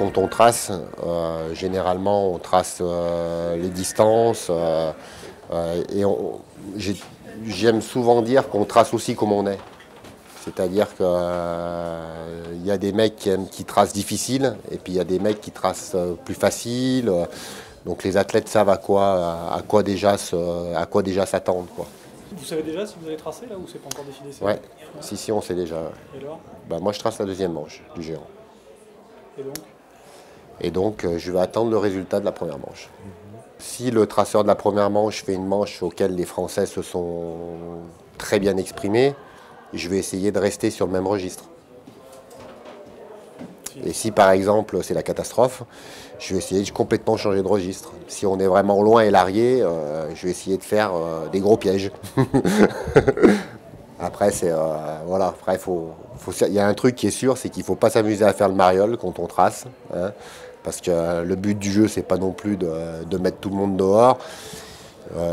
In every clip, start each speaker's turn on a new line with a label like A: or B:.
A: quand on trace, généralement on trace les distances et j'aime souvent dire qu'on trace aussi comme on est. C'est-à-dire qu'il y a des mecs qui tracent difficile et puis il y a des mecs qui tracent plus facile. Donc les athlètes savent à quoi déjà s'attendre, quoi.
B: Vous savez déjà si vous allez tracer là ou c'est pas encore décidé?
A: Ouais, si, on sait déjà.
B: Et alors?
A: Bah, moi je trace la deuxième manche du géant.
B: Et donc?
A: Et donc je vais attendre le résultat de la première manche. Si le traceur de la première manche fait une manche auquel les Français se sont très bien exprimés, je vais essayer de rester sur le même registre. Et si par exemple c'est la catastrophe, je vais essayer de complètement changer de registre. Si on est vraiment loin et largué, je vais essayer de faire des gros pièges. Après, voilà. Après, il y a un truc qui est sûr, c'est qu'il ne faut pas s'amuser à faire le mariole quand on trace, hein, parce que le but du jeu, c'est pas non plus de mettre tout le monde dehors.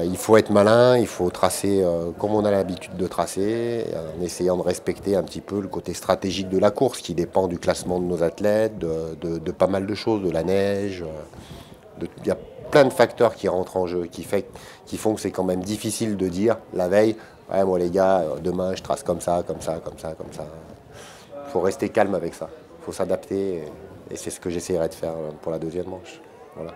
A: Il faut être malin, il faut tracer comme on a l'habitude de tracer, en essayant de respecter un petit peu le côté stratégique de la course, qui dépend du classement de nos athlètes, de pas mal de choses, de la neige. Il y a plein de facteurs qui rentrent en jeu, qui font que c'est quand même difficile de dire la veille, ouais, moi les gars, demain je trace comme ça, comme ça, comme ça, comme ça. Il faut rester calme avec ça, il faut s'adapter, et c'est ce que j'essaierai de faire pour la deuxième manche. Voilà.